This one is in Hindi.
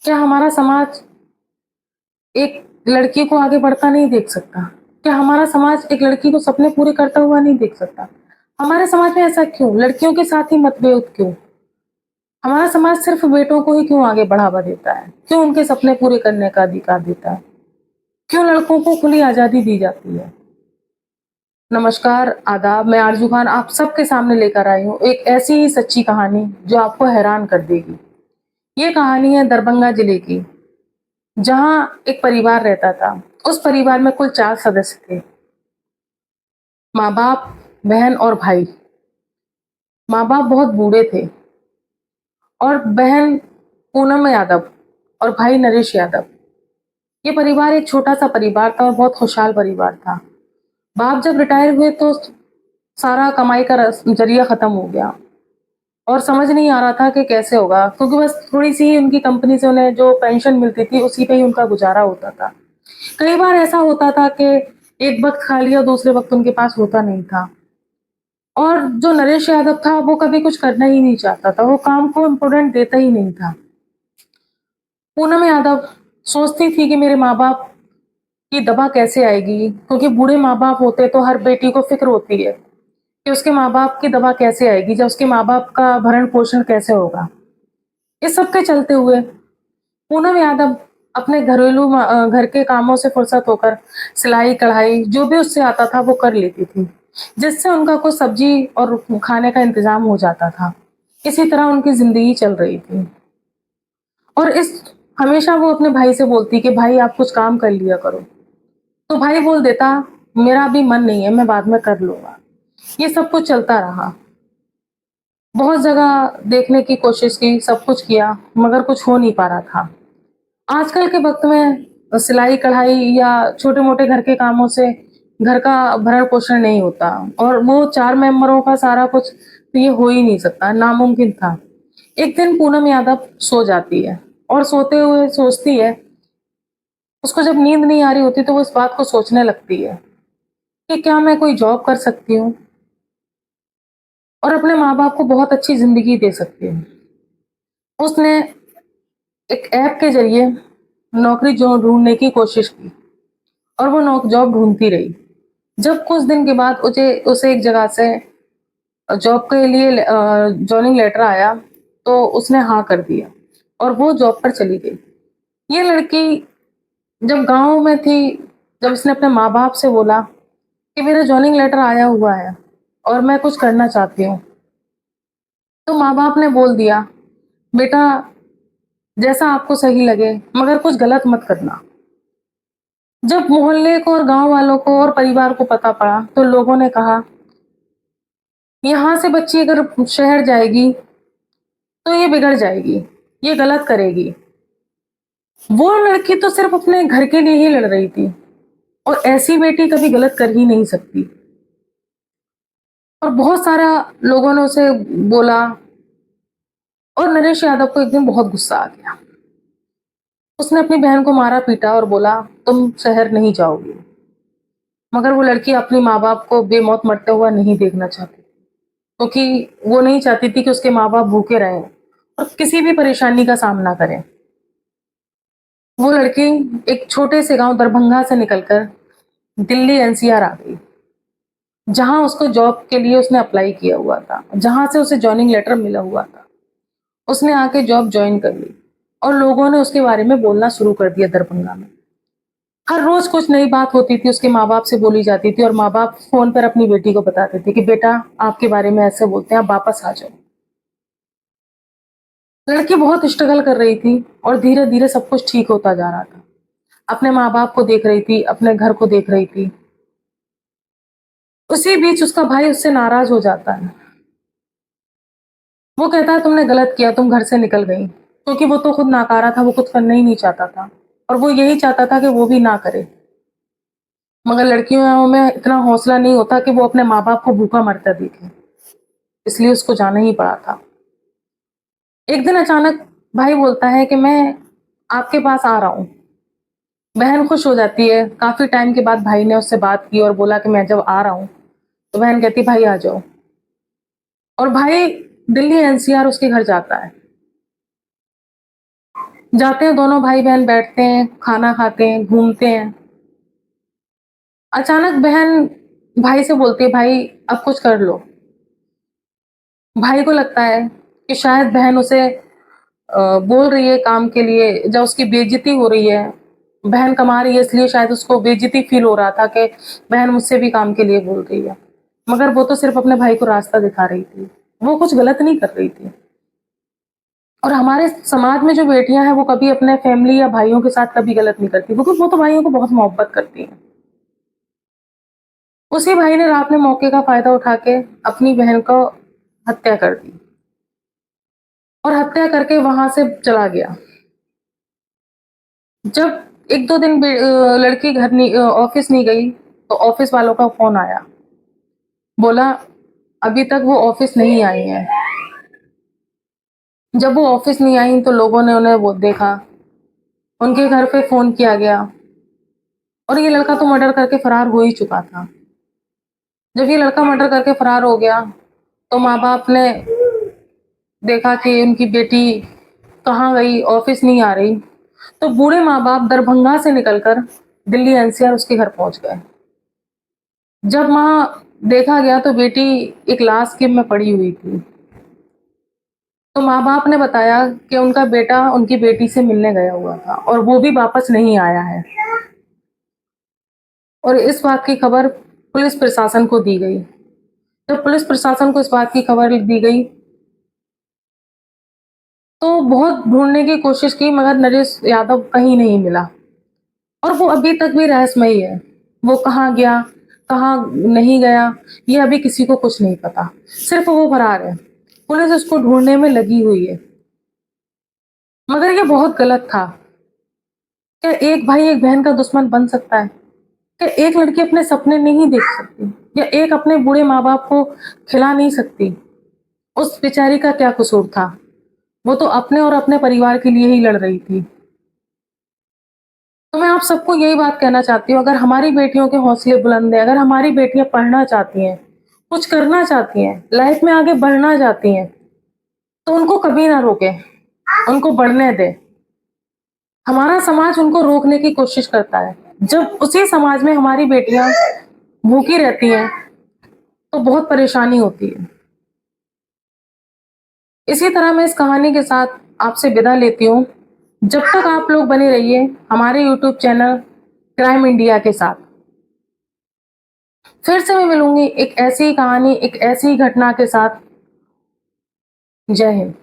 क्या हमारा समाज एक लड़की को आगे बढ़ता नहीं देख सकता? क्या हमारा समाज एक लड़की को सपने पूरे करता हुआ नहीं देख सकता? हमारे समाज में ऐसा क्यों? लड़कियों के साथ ही मतभेद क्यों? हमारा समाज सिर्फ बेटों को ही क्यों आगे बढ़ावा देता है? क्यों उनके सपने पूरे करने का अधिकार देता है? क्यों लड़कों को खुली आज़ादी दी जाती है? नमस्कार, आदाब, मैं आरज़ू खान आप सबके सामने लेकर आई हूँ एक ऐसी ही सच्ची कहानी जो आपको हैरान कर देगी। ये कहानी है दरभंगा जिले की, जहाँ एक परिवार रहता था। उस परिवार में कुल 4 सदस्य थे, माँ-बाप, बहन और भाई। माँ-बाप बहुत बूढ़े थे और बहन पूनम यादव और भाई नरेश यादव। ये परिवार एक छोटा-सा परिवार था और बहुत खुशहाल परिवार था। बाप जब रिटायर हुए तो सारा कमाई का ज़रिया खत्म हो गया और समझ नहीं आ रहा था कि कैसे होगा, क्योंकि बस थोड़ी-सी ही उनकी कंपनी से उन्हें जो पेंशन मिलती थी, उसी पे ही उनका गुज़ारा होता था। कई बार ऐसा होता था कि एक वक़्त खा लिया, दूसरे वक़्त उनके पास होता नहीं था। और जो नरेश यादव था, वो कभी कुछ करना ही नहीं चाहता था, वो काम को इम्पोर्टेंट देता ही नहीं था। पूनम यादव सोचती थी कि मेरे माँ-बाप की दवा कैसे आएगी, क्योंकि बूढ़े माँ-बाप होते तो हर बेटी को फ़िक्र होती है कि उसके माँ-बाप की दवा कैसे आएगी, या उसके माँ-बाप का भरण-पोषण कैसे होगा। इस सब के चलते हुए पूनम यादव अपने घर के कामों से फुर्सत होकर सिलाई-कढ़ाई जो भी उससे आता था वो कर लेती थी, जिससे उनका कुछ सब्जी और खाने का इंतज़ाम हो जाता था। इसी तरह उनकी ज़िंदगी चल रही थी और इस हमेशा वो अपने भाई से बोलती कि भाई आप कुछ काम कर लिया करो। तो भाई बोल देता मेरा अभी मन नहीं है, मैं बाद में कर लूँगा। ये सब कुछ चलता रहा। बहुत जगह देखने की कोशिश की, सब कुछ किया, मगर कुछ हो नहीं पा रहा था। आजकल के वक़्त में सिलाई-कढ़ाई या छोटे-मोटे घर के कामों से घर का भरण-पोषण नहीं होता और वो 4 मेंबरों का सारा कुछ तो ये हो ही नहीं सकता, नामुमकिन था। एक दिन पूनम यादव सो जाती है और सोते हुए सोचती है, उसको जब नींद नहीं आ रही होती तो वो इस बात को सोचने लगती है कि क्या मैं कोई जॉब कर सकती हूँ और अपने माँ-बाप को बहुत अच्छी ज़िंदगी दे सकती हूँ। उसने एक ऐप के ज़रिए नौकरी जो ढूँढने की कोशिश की और वो जॉब ढूँढती रही। जब कुछ दिन के बाद उसे उसे एक जगह से जॉब के लिए जॉइनिंग लेटर आया, तो उसने हाँ कर दिया और वो जॉब पर चली गई। ये लड़की जब गाँव में थी, जब इसने अपने माँ-बाप से बोला कि मेरा जॉइनिंग लेटर आया हुआ है और मैं कुछ करना चाहती हूँ, तो माँ-बाप ने बोल दिया, "बेटा जैसा आपको सही लगे, मगर कुछ गलत मत करना।" जब मोहल्ले को और गाँव वालों को और परिवार को पता पड़ा, तो लोगों ने कहा, "यहाँ से बच्ची अगर शहर जाएगी तो ये बिगड़ जाएगी, ये गलत करेगी।" वो लड़की तो सिर्फ़ अपने घर के लिए ही लड़ रही थी और ऐसी बेटी कभी गलत कर ही नहीं सकती। और बहुत सारा लोगों ने उसे बोला और नरेश यादव को एक दिन बहुत गुस्सा आ गया। उसने अपनी बहन को मारा-पीटा और बोला, "तुम शहर नहीं जाओगी।" मगर वो लड़की अपने माँ-बाप को बेमौत मरते हुआ नहीं देखना चाहती, क्योंकि वो नहीं चाहती थी कि उसके माँ-बाप भूखे रहें और किसी भी परेशानी का सामना करें। वो लड़की एक छोटे से गाँव दरभंगा से निकलकर दिल्ली एनसीआर आ गई, जहाँ उसको जॉब के लिए उसने अप्लाई किया हुआ था, जहाँ से उसे जॉइनिंग लेटर मिला हुआ था। उसने आके जॉब जॉइन कर ली और लोगों ने उसके बारे में बोलना शुरू कर दिया दरभंगा में। हर रोज़ कुछ नई बात होती थी, उसके माँ-बाप से बोली जाती थी और माँ-बाप फ़ोन पर अपनी बेटी को बताते थे कि बेटा आपके बारे में ऐसे बोलते हैं, आप वापस आ जाओ। लड़की बहुत स्ट्रगल कर रही थी और धीरे-धीरे सब कुछ ठीक होता जा रहा था। अपने माँ-बाप को देख रही थी, अपने घर को देख रही थी। उसी बीच उसका भाई उससे नाराज़ हो जाता है। वो कहता है तुमने गलत किया, तुम घर से निकल गई। क्योंकि वो तो खुद नाकारा था, वो कुछ करना ही नहीं चाहता था और वो यही चाहता था कि वो भी ना करे। मगर लड़कियों में इतना हौसला नहीं होता कि वो अपने माँ-बाप को भूखा मरता देखे, इसलिए उसको जाना ही पड़ा था। एक दिन अचानक भाई बोलता है कि मैं आपके पास आ रहा हूँ। बहन खुश हो जाती है, काफ़ी टाइम के बाद भाई ने उससे बात की और बोला कि मैं जब आ रहा हूँ, तो बहन कहती भाई आ जाओ और भाई दिल्ली एनसीआर उसके घर जाता है। जाते हैं दोनों भाई बहन, बैठते हैं, खाना खाते हैं, घूमते हैं। अचानक बहन भाई से बोलती है, भाई अब कुछ कर लो। भाई को लगता है कि शायद बहन उसे बोल रही है काम के लिए, जब उसकी बेइज्जती हो रही है, बहन कमा रही है इसलिए शायद उसको बेइज्जती फील हो रहा था कि बहन मुझसे भी काम के लिए बोल रही है। मगर वो तो सिर्फ अपने भाई को रास्ता दिखा रही थी, वो कुछ गलत नहीं कर रही थी। और हमारे समाज में जो बेटियां हैं वो कभी अपने फैमिली या भाइयों के साथ कभी गलत नहीं करती, क्योंकि वो तो भाइयों को बहुत मोहब्बत करती हैं। उसी भाई ने रात में मौके का फायदा उठा के अपनी बहन को हत्या कर दी और हत्या करके वहां से चला गया। जब एक दो दिन लड़की घर नहीं, ऑफिस नहीं गई, तो ऑफिस वालों का फोन आया, बोला अभी तक वो ऑफिस नहीं आई है। जब वो ऑफिस नहीं आई तो लोगों ने उन्हें वो देखा, उनके घर पे फोन किया गया, और ये लड़का तो मर्डर करके फरार हो ही चुका था। जब ये लड़का मर्डर करके फरार हो गया तो माँ बाप ने देखा कि उनकी बेटी कहाँ गई, ऑफिस नहीं आ रही, तो बूढ़े माँ बाप दरभंगा से निकलकर दिल्ली एनसीआर उसके घर पहुंच गए। जब वहां देखा गया तो बेटी एक लाश के में पड़ी हुई थी। तो माँ बाप ने बताया कि उनका बेटा उनकी बेटी से मिलने गया हुआ था और वो भी वापस नहीं आया है। और इस बात की खबर पुलिस प्रशासन को दी गई। जब पुलिस प्रशासन को इस बात की खबर दी गई तो बहुत ढूंढने की कोशिश की, मगर नरेश यादव कहीं नहीं मिला और वो अभी तक भी रहस्यमयी है। वो कहाँ गया, कहाँ नहीं गया, ये अभी किसी को कुछ नहीं पता। सिर्फ वो फरार है, पुलिस उसको ढूंढने में लगी हुई है। मगर ये बहुत गलत था। क्या एक भाई एक बहन का दुश्मन बन सकता है? क्या एक लड़की अपने सपने नहीं देख सकती, या एक अपने बूढ़े माँ बाप को खिला नहीं सकती? उस बेचारी का क्या कसूर था? वो तो अपने और अपने परिवार के लिए ही लड़ रही थी। तो मैं आप सबको यही बात कहना चाहती हूँ, अगर हमारी बेटियों के हौसले बुलंद हैं, अगर हमारी बेटियां पढ़ना चाहती हैं, कुछ करना चाहती हैं, लाइफ में आगे बढ़ना चाहती हैं, तो उनको कभी ना रोके, उनको बढ़ने दे। हमारा समाज उनको रोकने की कोशिश करता है। जब उसी समाज में हमारी बेटियां भूखी रहती हैं तो बहुत परेशानी होती है। इसी तरह मैं इस कहानी के साथ आपसे विदा लेती हूँ। जब तक आप लोग बने रहिए हमारे यूट्यूब चैनल क्राइम इंडिया के साथ। फिर से मैं मिलूंगी एक ऐसी ही कहानी, एक ऐसी ही घटना के साथ। जय हिंद।